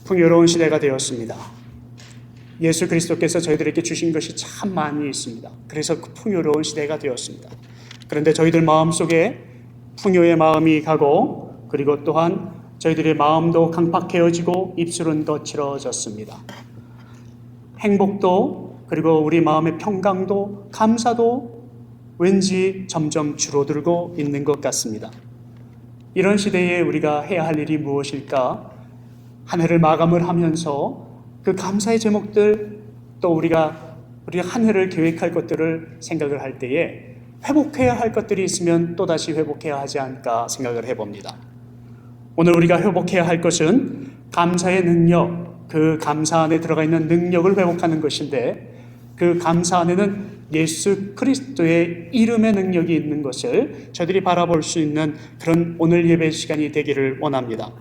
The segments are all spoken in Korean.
풍요로운 시대가 되었습니다. 예수 그리스도께서 저희들에게 주신 것이 참 많이 있습니다. 그래서 그 풍요로운 시대가 되었습니다. 그런데 저희들 마음속에 풍요의 마음이 가고, 그리고 또한 저희들의 마음도 강팍해지고 입술은 거칠어졌습니다. 행복도, 그리고 우리 마음의 평강도, 감사도 왠지 점점 줄어들고 있는 것 같습니다. 이런 시대에 우리가 해야 할 일이 무엇일까? 한 해를 마감을 하면서 그 감사의 제목들, 또 우리가 한 해를 계획할 것들을 생각을 할 때에 회복해야 할 것들이 있으면 또다시 회복해야 하지 않을까 생각을 해봅니다. 오늘 우리가 회복해야 할 것은 감사의 능력, 그 감사 안에 들어가 있는 능력을 회복하는 것인데, 그 감사 안에는 예수 그리스도의 이름의 능력이 있는 것을 저희들이 바라볼 수 있는 그런 오늘 예배 시간이 되기를 원합니다.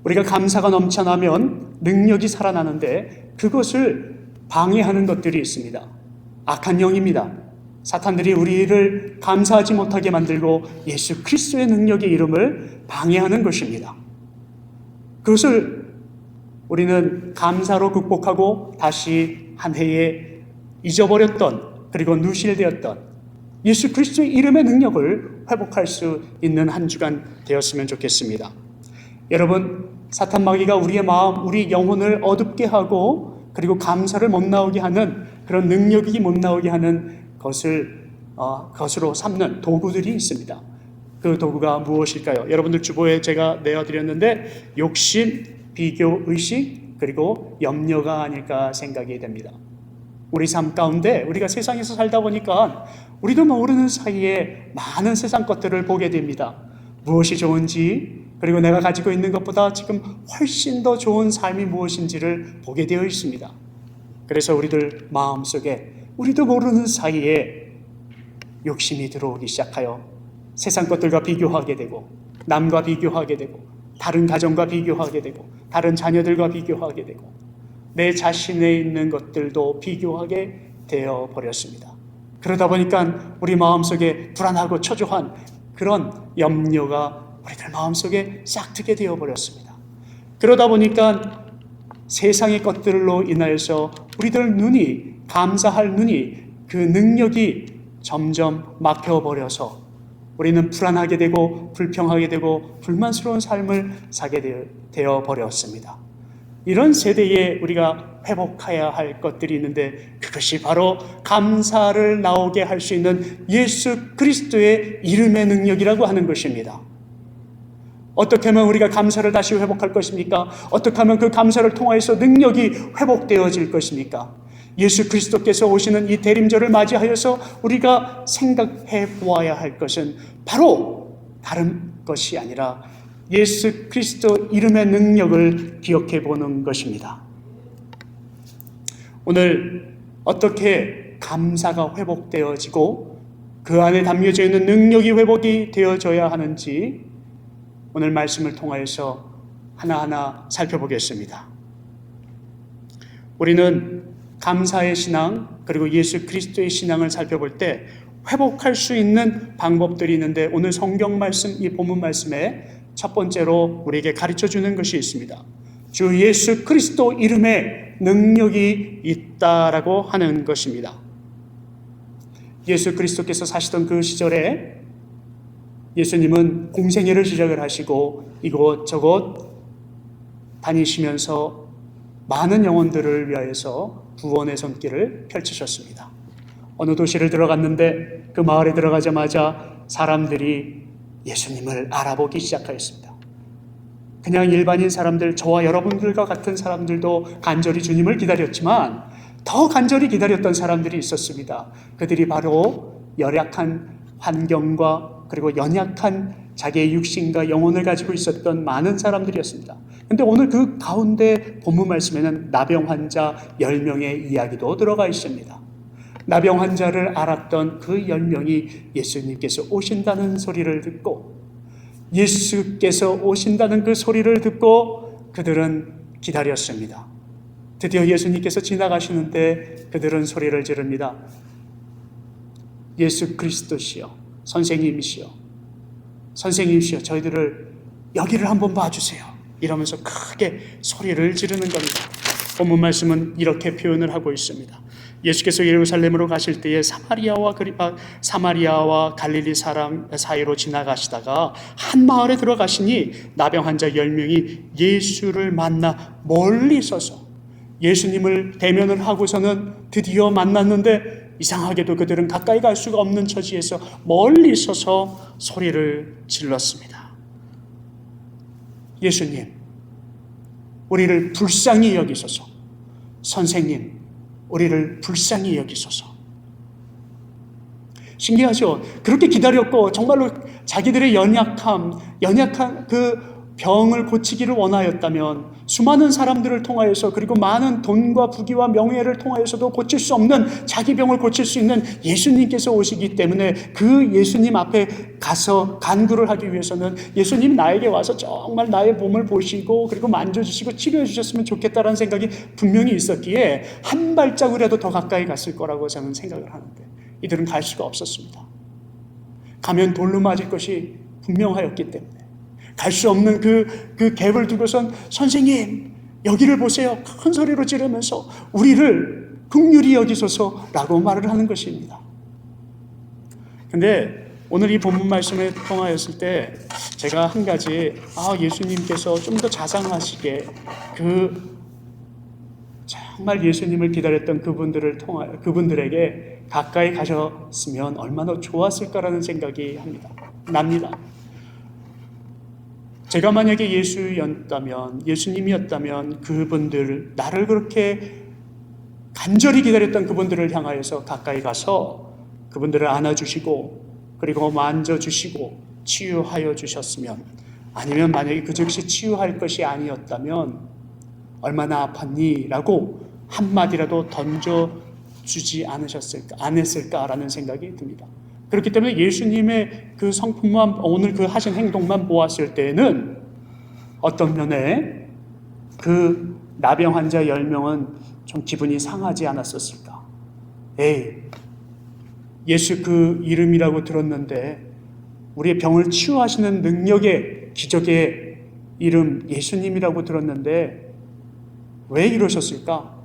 우리가 감사가 넘쳐나면 능력이 살아나는데 그것을 방해하는 것들이 있습니다. 악한 영입니다. 사탄들이 우리를 감사하지 못하게 만들고 예수 그리스도의 능력의 이름을 방해하는 것입니다. 그것을 우리는 감사로 극복하고 다시 한 해에 잊어버렸던, 그리고 누실되었던 예수 그리스도의 이름의 능력을 회복할 수 있는 한 주간 되었으면 좋겠습니다. 여러분, 사탄 마귀가 우리의 마음, 우리 영혼을 어둡게 하고, 그리고 감사를 못 나오게 하는, 그런 능력이 못 나오게 하는 것으로 삼는 도구들이 있습니다. 그 도구가 무엇일까요? 여러분들 주보에 제가 내어드렸는데, 욕심, 비교, 의식, 그리고 염려가 아닐까 생각이 됩니다. 우리 삶 가운데 우리가 세상에서 살다 보니까 우리도 모르는 사이에 많은 세상 것들을 보게 됩니다. 무엇이 좋은지, 그리고 내가 가지고 있는 것보다 지금 훨씬 더 좋은 삶이 무엇인지를 보게 되어 있습니다. 그래서 우리들 마음속에 우리도 모르는 사이에 욕심이 들어오기 시작하여 세상 것들과 비교하게 되고, 남과 비교하게 되고, 다른 가정과 비교하게 되고, 다른 자녀들과 비교하게 되고, 내 자신에 있는 것들도 비교하게 되어 버렸습니다. 그러다 보니까 우리 마음속에 불안하고 초조한 그런 염려가 우리들 마음속에 싹트게 되어 버렸습니다. 그러다 보니까 세상의 것들로 인하여서 우리들 눈이, 감사할 눈이, 그 능력이 점점 막혀버려서 우리는 불안하게 되고 불평하게 되고 불만스러운 삶을 사게 되어 버렸습니다. 이런 세대에 우리가 회복해야 할 것들이 있는데, 그것이 바로 감사를 나오게 할 수 있는 예수 그리스도의 이름의 능력이라고 하는 것입니다. 어떻게 하면 우리가 감사를 다시 회복할 것입니까? 어떻게 하면 그 감사를 통하여서 능력이 회복되어질 것입니까? 예수 그리스도께서 오시는 이 대림절을 맞이하여서 우리가 생각해 보아야 할 것은 바로 다른 것이 아니라 예수 그리스도 이름의 능력을 기억해 보는 것입니다. 오늘 어떻게 감사가 회복되어지고 그 안에 담겨져 있는 능력이 회복이 되어져야 하는지 오늘 말씀을 통하여서 하나하나 살펴보겠습니다. 우리는 감사의 신앙, 그리고 예수 그리스도의 신앙을 살펴볼 때 회복할 수 있는 방법들이 있는데, 오늘 성경 말씀, 이 본문 말씀에 첫 번째로 우리에게 가르쳐 주는 것이 있습니다. 주 예수 그리스도 이름에 능력이 있다라고 하는 것입니다. 예수 그리스도께서 사시던 그 시절에 예수님은 공생애를 시작을 하시고 이곳저곳 다니시면서 많은 영혼들을 위하여서 구원의 손길을 펼치셨습니다. 어느 도시를 들어갔는데 그 마을에 들어가자마자 사람들이 예수님을 알아보기 시작하였습니다. 그냥 일반인 사람들, 저와 여러분들과 같은 사람들도 간절히 주님을 기다렸지만 더 간절히 기다렸던 사람들이 있었습니다. 그들이 바로 열악한 환경과 그리고 연약한 자기의 육신과 영혼을 가지고 있었던 많은 사람들이었습니다. 그런데 오늘 그 가운데 본문 말씀에는 나병 환자 10명의 이야기도 들어가 있습니다. 나병 환자를 알았던 그 10명이 예수님께서 오신다는 소리를 듣고, 예수께서 오신다는 그 소리를 듣고 그들은 기다렸습니다. 드디어 예수님께서 지나가시는데 그들은 소리를 지릅니다. 예수 그리스도시여, 선생님이시여, 선생님이시여, 저희들을 여기를 한번 봐주세요. 이러면서 크게 소리를 지르는 겁니다. 본문 말씀은 이렇게 표현을 하고 있습니다. 예수께서 예루살렘으로 가실 때에 사마리아와 갈릴리 사람 사이로 지나가시다가 한 마을에 들어가시니 나병 환자 10명이 예수를 만나 멀리 서서, 예수님을 대면을 하고서는 드디어 만났는데 이상하게도 그들은 가까이 갈 수가 없는 처지에서 멀리 서서 소리를 질렀습니다. 예수님, 우리를 불쌍히 여기소서. 선생님, 우리를 불쌍히 여기소서. 신기하죠? 그렇게 기다렸고 정말로 자기들의 연약한 그 병을 고치기를 원하였다면 수많은 사람들을 통하여서, 그리고 많은 돈과 부귀와 명예를 통하여서도 고칠 수 없는 자기 병을 고칠 수 있는 예수님께서 오시기 때문에 그 예수님 앞에 가서 간구를 하기 위해서는 예수님 나에게 와서 정말 나의 몸을 보시고 그리고 만져주시고 치료해 주셨으면 좋겠다라는 생각이 분명히 있었기에 한 발자국이라도 더 가까이 갔을 거라고 저는 생각을 하는데, 이들은 갈 수가 없었습니다. 가면 돌로 맞을 것이 분명하였기 때문에 갈 수 없는 그 갭을 두고선 선생님 여기를 보세요 큰 소리로 지르면서 우리를 긍휼히 여기소서라고 말을 하는 것입니다. 근데 오늘 이 본문 말씀에 통하였을 때 제가 한 가지, 예수님께서 좀 더 자상하시게 정말 예수님을 기다렸던 그분들에게 가까이 가셨으면 얼마나 좋았을까라는 생각이 납니다. 제가 만약에 예수님이었다면 그분들, 나를 그렇게 간절히 기다렸던 그분들을 향하여서 가까이 가서 그분들을 안아주시고 그리고 만져주시고 치유하여 주셨으면, 아니면 만약에 그 즉시 치유할 것이 아니었다면 얼마나 아팠니? 라고 한마디라도 던져주지 않았을까라는 생각이 듭니다. 그렇기 때문에 예수님의 그 성품만, 오늘 그 하신 행동만 보았을 때에는 어떤 면에 그 나병 환자 10명은 좀 기분이 상하지 않았었을까? 예수 그 이름이라고 들었는데, 우리의 병을 치유하시는 능력의 기적의 이름 예수님이라고 들었는데 왜 이러셨을까?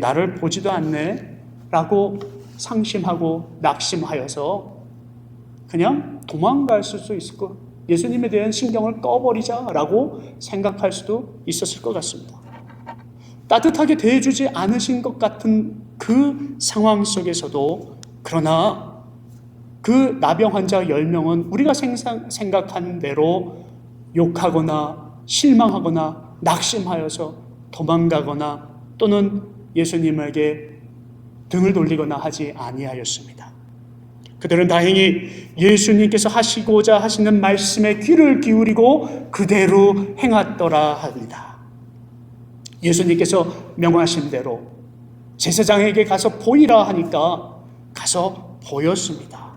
나를 보지도 않네 라고 상심하고 낙심하여서 그냥 도망갈 수도 있을 것, 예수님에 대한 신경을 꺼버리자라고 생각할 수도 있었을 것 같습니다. 따뜻하게 대해주지 않으신 것 같은 그 상황 속에서도, 그러나 그 나병 환자 10명은 우리가 생각한 대로 욕하거나 실망하거나 낙심하여서 도망가거나 또는 예수님에게 등을 돌리거나 하지 아니하였습니다. 그들은 다행히 예수님께서 하시고자 하시는 말씀에 귀를 기울이고 그대로 행하더라 합니다. 예수님께서 명하신 대로 제사장에게 가서 보이라 하니까 가서 보였습니다.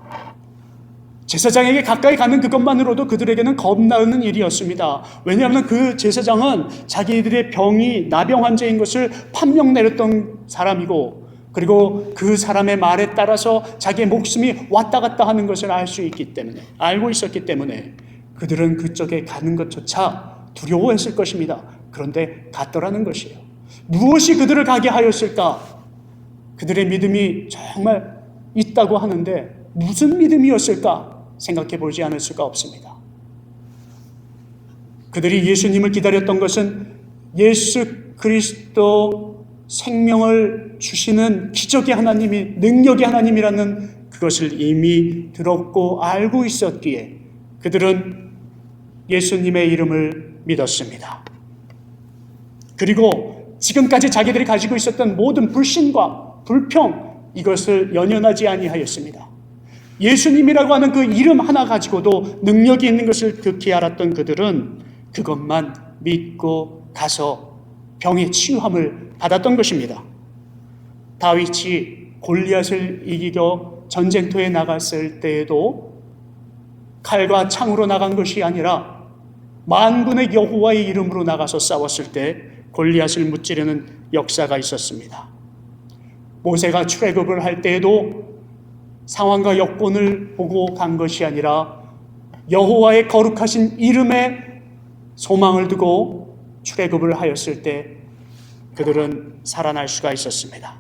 제사장에게 가까이 가는 그것만으로도 그들에게는 겁나는 일이었습니다. 왜냐하면 그 제사장은 자기들의 병이 나병 환자인 것을 판명 내렸던 사람이고, 그리고 그 사람의 말에 따라서 자기의 목숨이 왔다 갔다 하는 것을 알고 있었기 때문에 그들은 그쪽에 가는 것조차 두려워했을 것입니다. 그런데 갔더라는 것이에요. 무엇이 그들을 가게 하였을까? 그들의 믿음이 정말 있다고 하는데 무슨 믿음이었을까? 생각해 보지 않을 수가 없습니다. 그들이 예수님을 기다렸던 것은 예수 그리스도 생명을 주시는 기적의 하나님이, 능력의 하나님이라는 그것을 이미 들었고 알고 있었기에 그들은 예수님의 이름을 믿었습니다. 그리고 지금까지 자기들이 가지고 있었던 모든 불신과 불평, 이것을 연연하지 아니하였습니다. 예수님이라고 하는 그 이름 하나 가지고도 능력이 있는 것을 극히 알았던 그들은 그것만 믿고 가서 병의 치유함을 받았던 것입니다. 다윗이 골리앗을 이기려 전쟁터에 나갔을 때에도 칼과 창으로 나간 것이 아니라 만군의 여호와의 이름으로 나가서 싸웠을 때 골리앗을 무찌르는 역사가 있었습니다. 모세가 출애굽을 할 때에도 상황과 여건을 보고 간 것이 아니라 여호와의 거룩하신 이름에 소망을 두고 출애굽을 하였을 때 그들은 살아날 수가 있었습니다.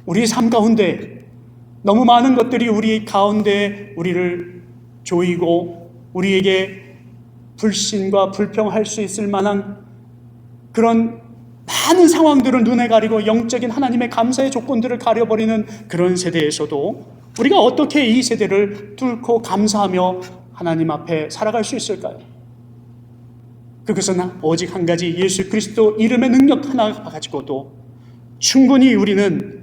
우리 삶 가운데 너무 많은 것들이 우리 가운데 우리를 조이고 우리에게 불신과 불평할 수 있을 만한 그런 많은 상황들을 눈에 가리고 영적인 하나님의 감사의 조건들을 가려버리는 그런 세대에서도 우리가 어떻게 이 세대를 뚫고 감사하며 하나님 앞에 살아갈 수 있을까요? 그것은 오직 한 가지 예수 그리스도 이름의 능력 하나 가지고도 충분히 우리는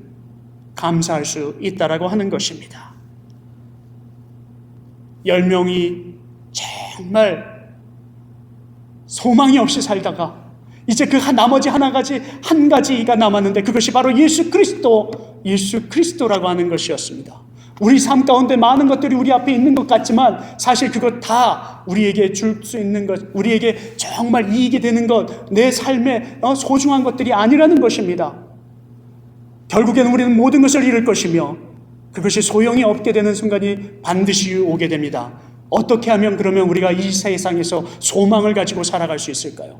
감사할 수 있다라고 하는 것입니다. 10명이 정말 소망이 없이 살다가 이제 그 나머지 한 가지가 남았는데 그것이 바로 예수 그리스도라고 하는 것이었습니다. 우리 삶 가운데 많은 것들이 우리 앞에 있는 것 같지만 사실 그것 다 우리에게 줄 수 있는 것, 우리에게 정말 이익이 되는 것, 내 삶에 소중한 것들이 아니라는 것입니다. 결국에는 우리는 모든 것을 잃을 것이며 그것이 소용이 없게 되는 순간이 반드시 오게 됩니다. 어떻게 하면 그러면 우리가 이 세상에서 소망을 가지고 살아갈 수 있을까요?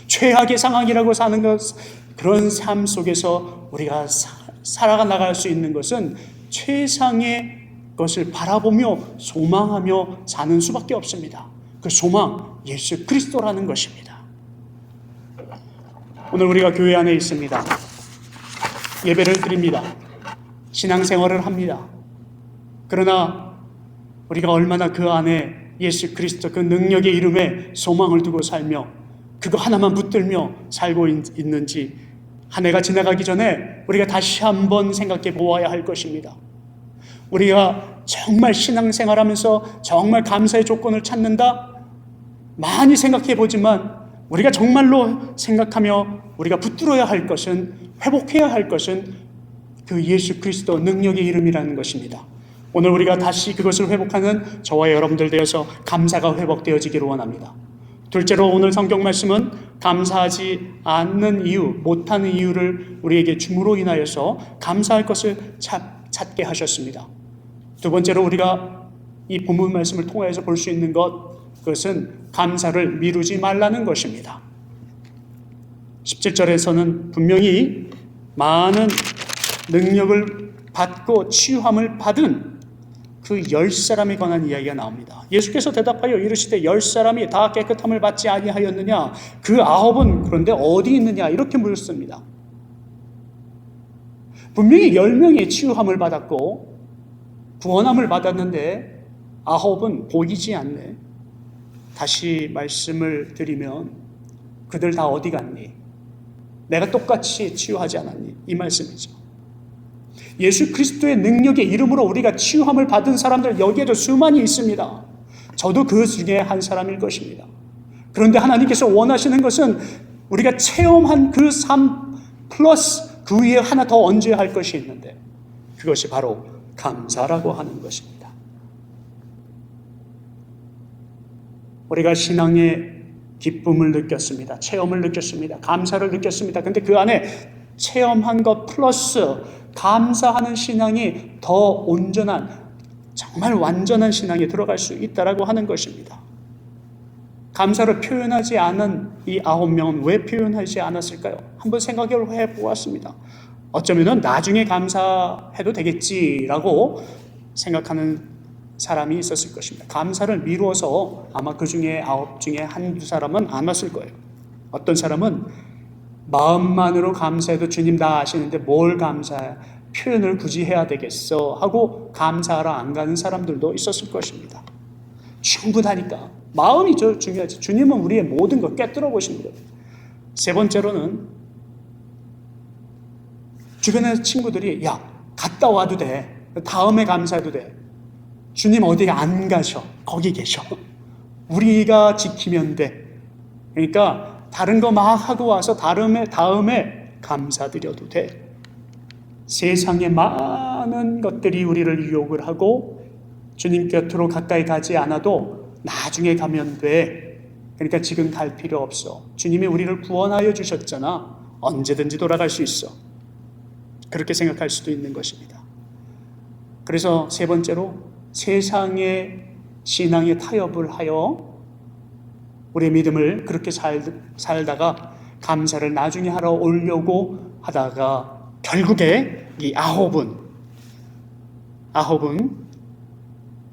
최악의 상황이라고 사는 것, 그런 삶 속에서 우리가 살아나갈 수 있는 것은 최상의 것을 바라보며 소망하며 사는 수밖에 없습니다. 그 소망, 예수 그리스도라는 것입니다. 오늘 우리가 교회 안에 있습니다. 예배를 드립니다. 신앙생활을 합니다. 그러나 우리가 얼마나 그 안에 예수 그리스도 그 능력의 이름에 소망을 두고 살며 그거 하나만 붙들며 살고 있는지 한 해가 지나가기 전에 우리가 다시 한번 생각해 보아야 할 것입니다. 우리가 정말 신앙생활하면서 정말 감사의 조건을 찾는다? 많이 생각해 보지만 우리가 정말로 생각하며 우리가 붙들어야 할 것은, 회복해야 할 것은 그 예수 그리스도 능력의 이름이라는 것입니다. 오늘 우리가 다시 그것을 회복하는 저와 여러분들 되어서 감사가 회복되어지기를 원합니다. 둘째로 오늘 성경 말씀은 감사하지 않는 이유, 못하는 이유를 우리에게 줌으로 인하여서 감사할 것을 찾게 하셨습니다. 두 번째로 우리가 이 본문 말씀을 통해서 볼 수 있는 그것은 감사를 미루지 말라는 것입니다. 17절에서는 분명히 많은 능력을 받고 치유함을 받은 그 10사람에 관한 이야기가 나옵니다. 예수께서 대답하여 이르시되 10사람이 다 깨끗함을 받지 아니하였느냐? 그 9은 그런데 어디 있느냐? 이렇게 물었습니다. 분명히 10명이 치유함을 받았고 구원함을 받았는데 9은 보이지 않네. 다시 말씀을 드리면 그들 다 어디 갔니? 내가 똑같이 치유하지 않았니? 이 말씀이죠. 예수 그리스도의 능력의 이름으로 우리가 치유함을 받은 사람들 여기에도 수많이 있습니다. 저도 그 중에 한 사람일 것입니다. 그런데 하나님께서 원하시는 것은 우리가 체험한 그 삶 플러스 그 위에 하나 더 얹어야 할 것이 있는데 그것이 바로 감사라고 하는 것입니다. 우리가 신앙의 기쁨을 느꼈습니다. 체험을 느꼈습니다. 감사를 느꼈습니다. 그런데 그 안에 체험한 것 플러스 감사하는 신앙이 더 온전한, 정말 완전한 신앙에 들어갈 수 있다라고 하는 것입니다. 감사를 표현하지 않은 이 9명은 왜 표현하지 않았을까요? 한번 생각을 해보았습니다. 어쩌면 나중에 감사해도 되겠지라고 생각하는 사람이 있었을 것입니다. 감사를 미루어서 아마 그 중에 9 중에 한두 사람은 안 왔을 거예요. 어떤 사람은 마음만으로 감사해도 주님 다 아시는데 뭘 감사해? 표현을 굳이 해야 되겠어? 하고 감사하러 안 가는 사람들도 있었을 것입니다. 충분하니까. 마음이 중요하지. 주님은 우리의 모든 걸 꿰뚫어 보시는 거예요. 세 번째로는 주변의 친구들이 야, 갔다 와도 돼. 다음에 감사해도 돼. 주님 어디 안 가셔. 거기 계셔. 우리가 지키면 돼. 그러니까 다른 거 막 하고 와서 다음에 감사드려도 돼. 세상에 많은 것들이 우리를 유혹을 하고 주님 곁으로 가까이 가지 않아도 나중에 가면 돼. 그러니까 지금 갈 필요 없어. 주님이 우리를 구원하여 주셨잖아. 언제든지 돌아갈 수 있어. 그렇게 생각할 수도 있는 것입니다. 그래서 세 번째로 세상의 신앙에 타협을 하여 우리의 믿음을 그렇게 살다가 감사를 나중에 하러 오려고 하다가 결국에 이 아합은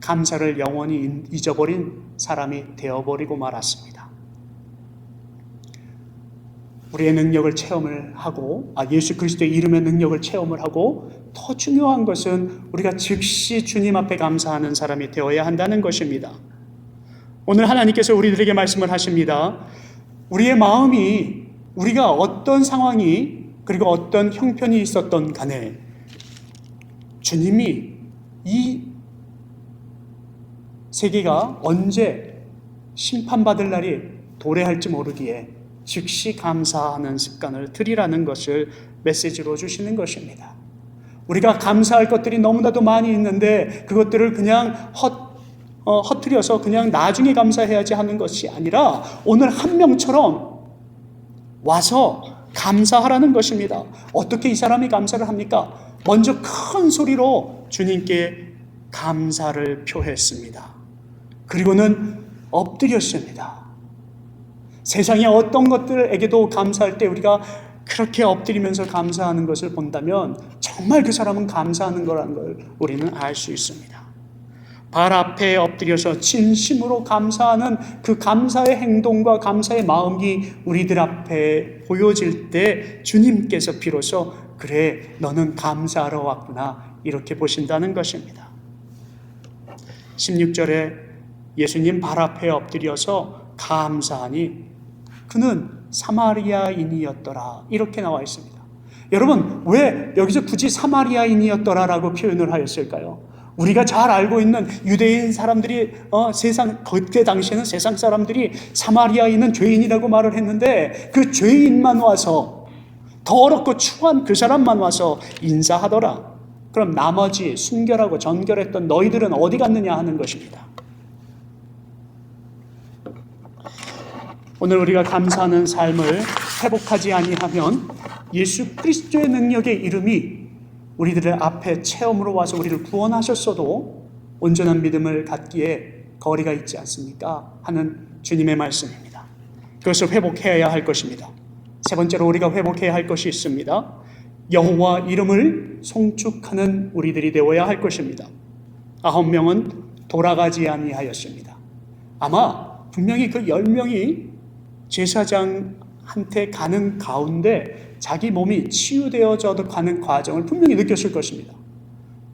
감사를 영원히 잊어버린 사람이 되어버리고 말았습니다. 우리의 능력을 체험을 하고 예수 그리스도의 이름의 능력을 체험을 하고 더 중요한 것은 우리가 즉시 주님 앞에 감사하는 사람이 되어야 한다는 것입니다. 오늘 하나님께서 우리들에게 말씀을 하십니다. 우리의 마음이 우리가 어떤 상황이 그리고 어떤 형편이 있었던 간에 주님이 이 세계가 언제 심판받을 날이 도래할지 모르기에 즉시 감사하는 습관을 들이라는 것을 메시지로 주시는 것입니다. 우리가 감사할 것들이 너무나도 많이 있는데 그것들을 그냥 허트려서 그냥 나중에 감사해야지 하는 것이 아니라 오늘 한 명처럼 와서 감사하라는 것입니다. 어떻게 이 사람이 감사를 합니까? 먼저 큰 소리로 주님께 감사를 표했습니다. 그리고는 엎드렸습니다. 세상의 어떤 것들에게도 감사할 때 우리가 그렇게 엎드리면서 감사하는 것을 본다면 정말 그 사람은 감사하는 거라는 걸 우리는 알 수 있습니다. 발 앞에 엎드려서 진심으로 감사하는 그 감사의 행동과 감사의 마음이 우리들 앞에 보여질 때 주님께서 비로소 그래 너는 감사하러 왔구나 이렇게 보신다는 것입니다. 16절에 예수님 발 앞에 엎드려서 감사하니 그는 사마리아인이었더라 이렇게 나와 있습니다. 여러분 왜 여기서 굳이 사마리아인이었더라라고 표현을 하였을까요? 우리가 잘 알고 있는 유대인 사람들이 그때 당시에는 세상 사람들이 사마리아인은 죄인이라고 말을 했는데 그 죄인만 와서 더럽고 추한 그 사람만 와서 인사하더라. 그럼 나머지 순결하고 정결했던 너희들은 어디 갔느냐 하는 것입니다. 오늘 우리가 감사하는 삶을 회복하지 아니하면 예수 그리스도의 능력의 이름이 우리들의 앞에 체험으로 와서 우리를 구원하셨어도 온전한 믿음을 갖기에 거리가 있지 않습니까? 하는 주님의 말씀입니다. 그것을 회복해야 할 것입니다. 세 번째로 우리가 회복해야 할 것이 있습니다. 여호와 이름을 송축하는 우리들이 되어야 할 것입니다. 9명은 돌아가지 아니하였습니다. 아마 분명히 그 10명이 제사장한테 가는 가운데 자기 몸이 치유되어져 가는 과정을 분명히 느꼈을 것입니다.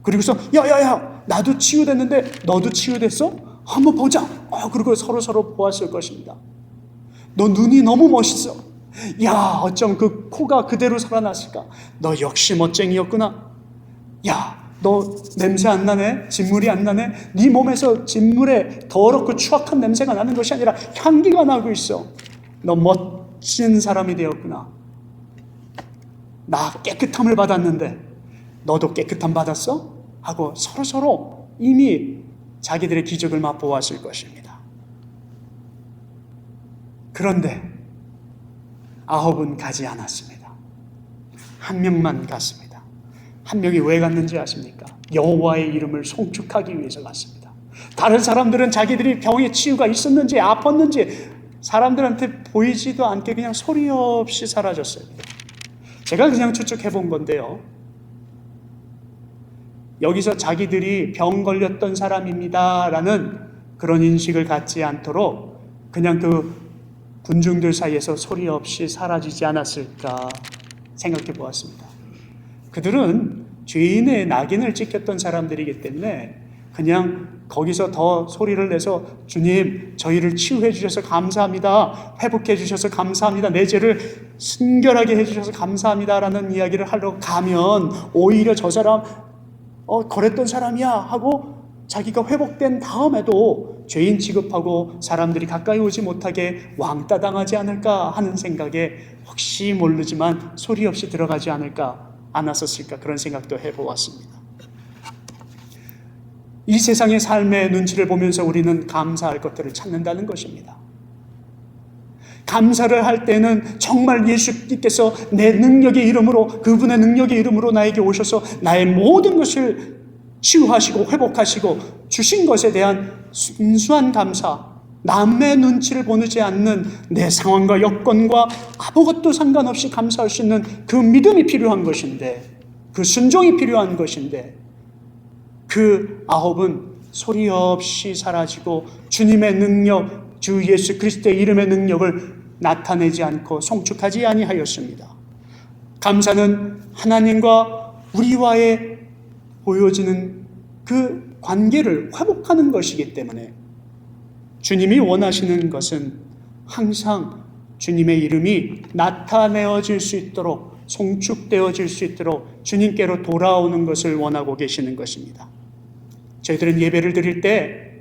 그리고서 야야야 나도 치유됐는데 너도 치유됐어? 한번 보자. 그리고 서로 보았을 것입니다. 너 눈이 너무 멋있어. 야 어쩜 그 코가 그대로 살아났을까? 너 역시 멋쟁이였구나. 야 너 냄새 안 나네? 진물이 안 나네? 네 몸에서 진물의 더럽고 추악한 냄새가 나는 것이 아니라 향기가 나고 있어. 너 멋진 사람이 되었구나. 나 깨끗함을 받았는데 너도 깨끗함 받았어? 하고 서로 이미 자기들의 기적을 맛보았을 것입니다. 그런데 9은 가지 않았습니다. 한 명만 갔습니다. 한 명이 왜 갔는지 아십니까? 여호와의 이름을 송축하기 위해서 갔습니다. 다른 사람들은 자기들이 병의 치유가 있었는지 아팠는지 사람들한테 보이지도 않게 그냥 소리 없이 사라졌어요. 제가 그냥 추측해 본 건데요. 여기서 자기들이 병 걸렸던 사람입니다 라는 그런 인식을 갖지 않도록 그냥 그 군중들 사이에서 소리 없이 사라지지 않았을까 생각해 보았습니다. 그들은 죄인의 낙인을 찍혔던 사람들이기 때문에 그냥 거기서 더 소리를 내서 주님 저희를 치유해 주셔서 감사합니다. 회복해 주셔서 감사합니다. 내 죄를 순결하게 해주셔서 감사합니다 라는 이야기를 하러 가면 오히려 저 사람 거랬던 사람이야 하고 자기가 회복된 다음에도 죄인 취급하고 사람들이 가까이 오지 못하게 왕따 당하지 않을까 하는 생각에 혹시 모르지만 소리 없이 들어가지 않았었을까 그런 생각도 해보았습니다. 이 세상의 삶의 눈치를 보면서 우리는 감사할 것들을 찾는다는 것입니다. 감사를 할 때는 정말 예수님께서 내 능력의 이름으로 그분의 능력의 이름으로 나에게 오셔서 나의 모든 것을 치유하시고 회복하시고 주신 것에 대한 순수한 감사, 남의 눈치를 보지 않는 내 상황과 여건과 아무것도 상관없이 감사할 수 있는 그 믿음이 필요한 것인데, 그 순종이 필요한 것인데, 그 아홉은 소리 없이 사라지고 주님의 능력, 주 예수 그리스도의 이름의 능력을 나타내지 않고 송축하지 아니하였습니다. 감사는 하나님과 우리와의 보여지는 그 관계를 회복하는 것이기 때문에 주님이 원하시는 것은 항상 주님의 이름이 나타내어질 수 있도록, 송축되어질 수 있도록 주님께로 돌아오는 것을 원하고 계시는 것입니다. 저희들은 예배를 드릴 때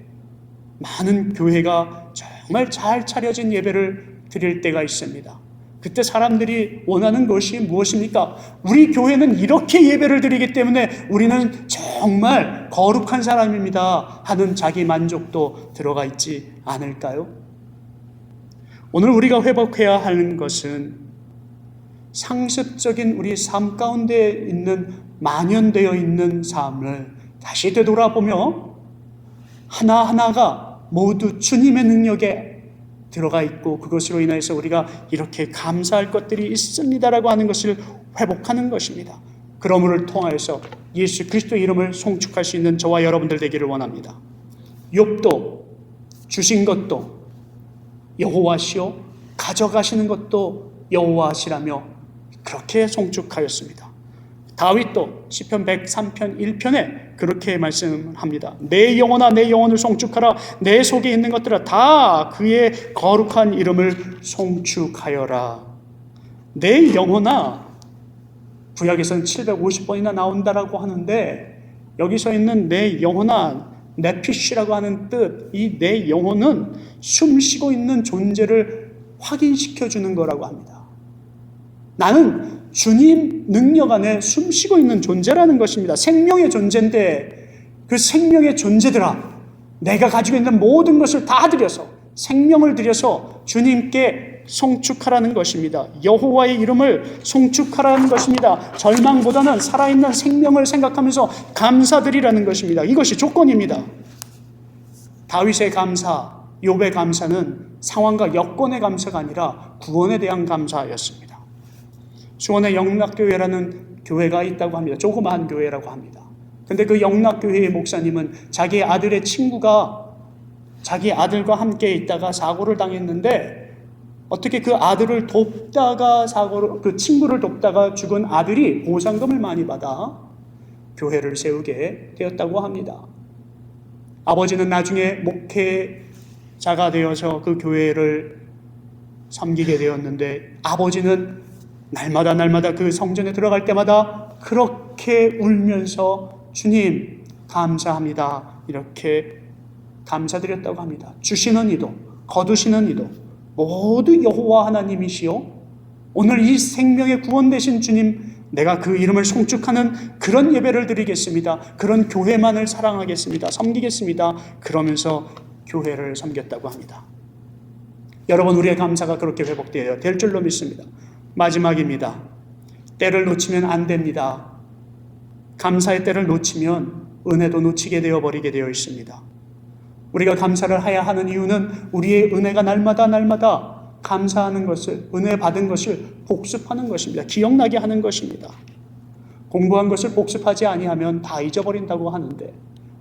많은 교회가 정말 잘 차려진 예배를 드릴 때가 있습니다. 그때 사람들이 원하는 것이 무엇입니까? 우리 교회는 이렇게 예배를 드리기 때문에 우리는 정말 거룩한 사람입니다 하는 자기 만족도 들어가 있지 않을까요? 오늘 우리가 회복해야 하는 것은 상습적인 우리 삶 가운데 있는 만연되어 있는 삶을 다시 되돌아보며 하나하나가 모두 주님의 능력에 들어가 있고 그것으로 인해서 우리가 이렇게 감사할 것들이 있습니다라고 하는 것을 회복하는 것입니다. 그러므로 통하여서 예수 그리스도의 이름을 송축할 수 있는 저와 여러분들 되기를 원합니다. 욥도 주신 것도 여호와시요 가져가시는 것도 여호와시라며 그렇게 송축하였습니다. 다윗도 시편 103편 1편에 그렇게 말씀합니다. 내 영혼아 내 영혼을 송축하라. 내 속에 있는 것들아 다 그의 거룩한 이름을 송축하여라. 내 영혼아, 구약에서는 750번이나 나온다라고 하는데 여기서 있는 내 영혼아, 네피시라고 하는 뜻, 이 내 영혼은 숨쉬고 있는 존재를 확인시켜 주는 거라고 합니다. 나는 주님 능력 안에 숨쉬고 있는 존재라는 것입니다. 생명의 존재인데 그 생명의 존재들아, 내가 가지고 있는 모든 것을 다 들여서, 생명을 들여서 주님께 송축하라는 것입니다. 여호와의 이름을 송축하라는 것입니다. 절망보다는 살아있는 생명을 생각하면서 감사드리라는 것입니다. 이것이 조건입니다. 다윗의 감사, 욥의 감사는 상황과 여건의 감사가 아니라 구원에 대한 감사였습니다. 수원에 영락교회라는 교회가 있다고 합니다. 조그마한 교회라고 합니다. 근데 그 영락교회의 목사님은 자기 아들의 친구가 자기 아들과 함께 있다가 사고를 당했는데 어떻게 그 아들을 돕다가 그 친구를 돕다가 죽은 아들이 보상금을 많이 받아 교회를 세우게 되었다고 합니다. 아버지는 나중에 목회자가 되어서 그 교회를 섬기게 되었는데 아버지는 날마다 그 성전에 들어갈 때마다 그렇게 울면서 주님 감사합니다 이렇게 감사드렸다고 합니다. 주시는 이도 거두시는 이도 모두 여호와 하나님이시요 오늘 이 생명의 구원 되신 주님, 내가 그 이름을 송축하는 그런 예배를 드리겠습니다. 그런 교회만을 사랑하겠습니다. 섬기겠습니다. 그러면서 교회를 섬겼다고 합니다. 여러분, 우리의 감사가 그렇게 회복되어야 될 줄로 믿습니다. 마지막입니다. 때를 놓치면 안 됩니다. 감사의 때를 놓치면 은혜도 놓치게 되어버리게 되어 있습니다. 우리가 감사를 해야 하는 이유는 우리의 은혜가 날마다 감사하는 것을, 은혜 받은 것을 복습하는 것입니다. 기억나게 하는 것입니다. 공부한 것을 복습하지 아니하면 다 잊어버린다고 하는데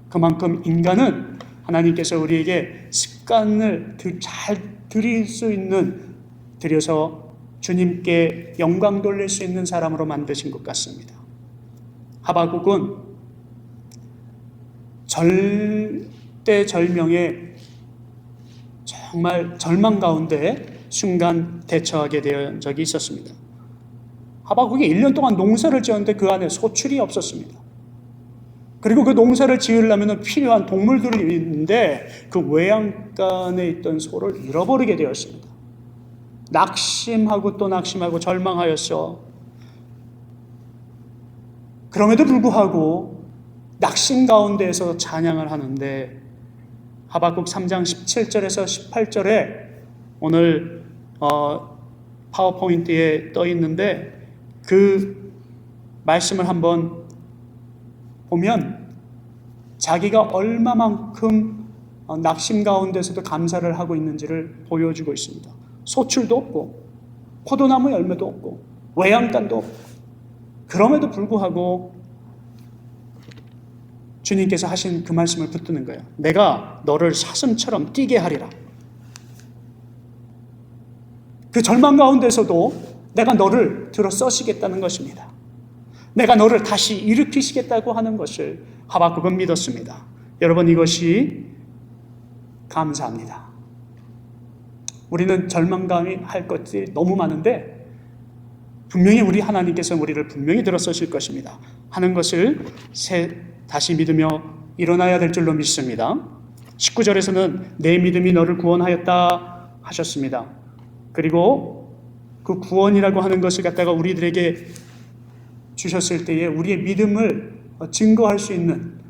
그만큼 인간은 하나님께서 우리에게 습관을 잘 들일 수 있는, 들여서 주님께 영광 돌릴 수 있는 사람으로 만드신 것 같습니다. 하박국은 절대절명의 정말 절망 가운데 순간 대처하게 된 적이 있었습니다. 하박국이 1년 동안 농사를 지었는데 그 안에 소출이 없었습니다. 그리고 그 농사를 지으려면 필요한 동물들이 있는데 그 외양간에 있던 소를 잃어버리게 되었습니다. 낙심하고 또 낙심하고 절망하였어. 그럼에도 불구하고 낙심 가운데에서 찬양을 하는데 하박국 3장 17절에서 18절에 오늘 파워포인트에 떠 있는데 그 말씀을 한번 보면 자기가 얼마만큼 낙심 가운데서도 감사를 하고 있는지를 보여주고 있습니다. 소출도 없고 포도나무 열매도 없고 외양간도 없고, 그럼에도 불구하고 주님께서 하신 그 말씀을 붙드는 거예요. 내가 너를 사슴처럼 뛰게 하리라. 그 절망 가운데서도 내가 너를 들어 써시겠다는 것입니다. 내가 너를 다시 일으키시겠다고 하는 것을 하박국은 믿었습니다. 여러분, 이것이 감사합니다. 우리는 절망감이 할 것들이 너무 많은데 분명히 우리 하나님께서 우리를 분명히 들어 쓰실 것입니다 하는 것을 다시 믿으며 일어나야 될 줄로 믿습니다. 19절에서는 내 믿음이 너를 구원하였다 하셨습니다. 그리고 그 구원이라고 하는 것을 갖다가 우리들에게 주셨을 때에 우리의 믿음을 증거할 수 있는,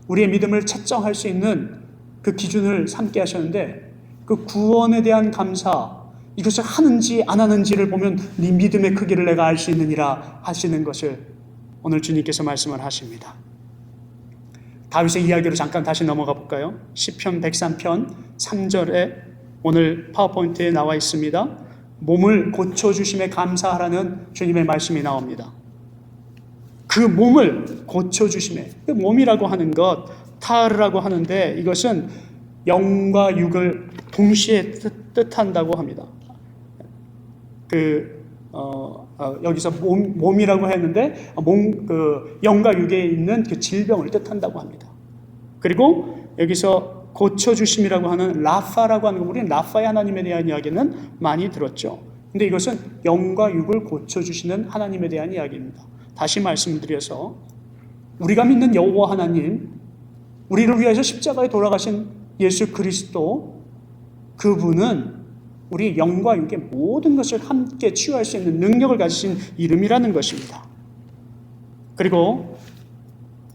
우리의 믿음을 채정할 수 있는 그 기준을 삼게 하셨는데, 그 구원에 대한 감사, 이것을 하는지 안 하는지를 보면 네 믿음의 크기를 내가 알 수 있느니라 하시는 것을 오늘 주님께서 말씀을 하십니다. 다윗의 이야기로 잠깐 다시 넘어가 볼까요? 시편 103편 3절에 오늘 파워포인트에 나와 있습니다. 몸을 고쳐주심에 감사하라는 주님의 말씀이 나옵니다. 그 몸을 고쳐주심에, 그 몸이라고 하는 것, 타르라고 하는데 이것은 영과 육을 동시에 뜻한다고 합니다. 여기서 몸이라고 했는데 영과 육에 있는 그 질병을 뜻한다고 합니다. 그리고 여기서 고쳐주심이라고 하는 라파라고 하는 거, 우리는 라파의 하나님에 대한 이야기는 많이 들었죠. 근데 이것은 영과 육을 고쳐주시는 하나님에 대한 이야기입니다. 다시 말씀드려서 우리가 믿는 여호와 하나님, 우리를 위해서 십자가에 돌아가신 예수 그리스도, 그분은 우리 영과 육의 모든 것을 함께 치유할 수 있는 능력을 가지신 이름이라는 것입니다. 그리고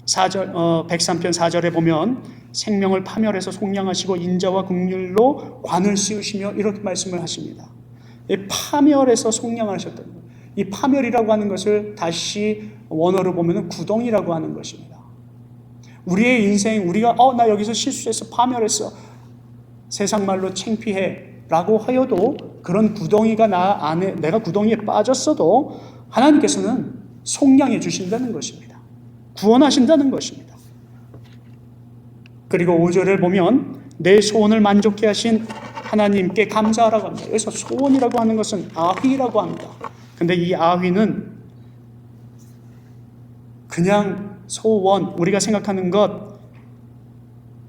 103편 4절에 보면 생명을 파멸해서 속량하시고 인자와 긍휼로 관을 씌우시며 이렇게 말씀을 하십니다. 파멸해서 속량하셨다는 거예요. 이 파멸이라고 하는 것을 다시 원어로 보면 구덩이라고 하는 것입니다. 우리의 인생, 우리가 나 여기서 실수해서 파멸했어, 세상 말로 창피해 라고 하여도, 그런 구덩이가 나 안에, 내가 구덩이에 빠졌어도 하나님께서는 속량해 주신다는 것입니다. 구원하신다는 것입니다. 그리고 5절을 보면 내 소원을 만족해 하신 하나님께 감사하라고 합니다. 여기서 소원이라고 하는 것은 아휘라고 합니다. 근데 이 아휘는 그냥 소원, 우리가 생각하는 것,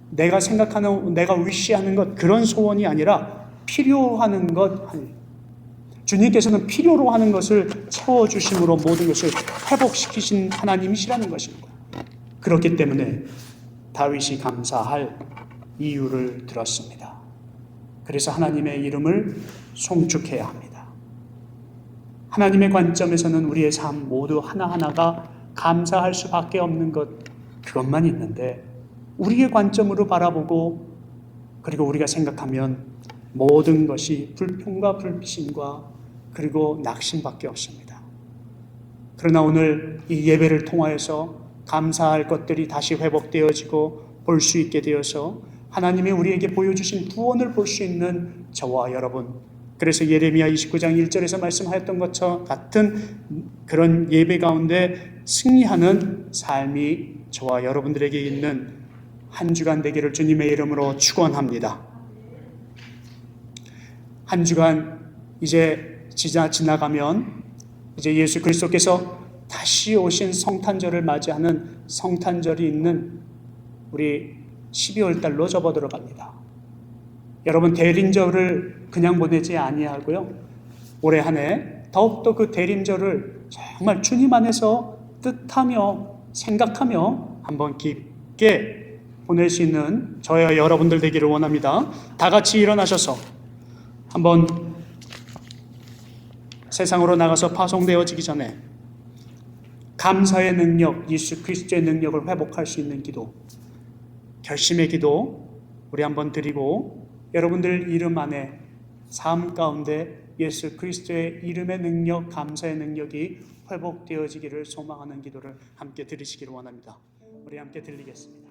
내가 생각하는, 내가 위시하는 것, 그런 소원이 아니라 필요하는 것. 주님께서는 필요로 하는 것을 채워주심으로 모든 것을 회복시키신 하나님이시라는 것입니다. 그렇기 때문에 다윗이 감사할 이유를 들었습니다. 그래서 하나님의 이름을 송축해야 합니다. 하나님의 관점에서는 우리의 삶 모두 하나하나가 감사할 수밖에 없는 것, 그것만 있는데 우리의 관점으로 바라보고, 그리고 우리가 생각하면 모든 것이 불평과 불신과 그리고 낙심밖에 없습니다. 그러나 오늘 이 예배를 통하여서 감사할 것들이 다시 회복되어지고 볼 수 있게 되어서 하나님이 우리에게 보여주신 구원을 볼 수 있는 저와 여러분, 그래서 예레미야 29장 1절에서 말씀하였던 것처럼 같은 그런 예배 가운데 승리하는 삶이 저와 여러분들에게 있는 한 주간 되기를 주님의 이름으로 축원합니다. 한 주간 이제 지나가면 이제 예수 그리스도께서 다시 오신 성탄절을 맞이하는 성탄절이 있는 우리 12월 달로 접어들어 갑니다. 여러분, 대림절을 그냥 보내지 아니하고요, 올해 한 해 더욱더 그 대림절을 정말 주님 안에서 뜻하며 생각하며 한번 깊게 보낼 수 있는 저와 여러분들 되기를 원합니다. 다 같이 일어나셔서 한번 세상으로 나가서 파송되어지기 전에 감사의 능력, 예수 그리스도의 능력을 회복할 수 있는 기도, 결심의 기도 우리 한번 드리고, 여러분들 이름 안에 삶 가운데 예수 그리스도의 이름의 능력, 감사의 능력이 회복되어지기를 소망하는 기도를 함께 드리시기를 원합니다. 우리 함께 드리겠습니다.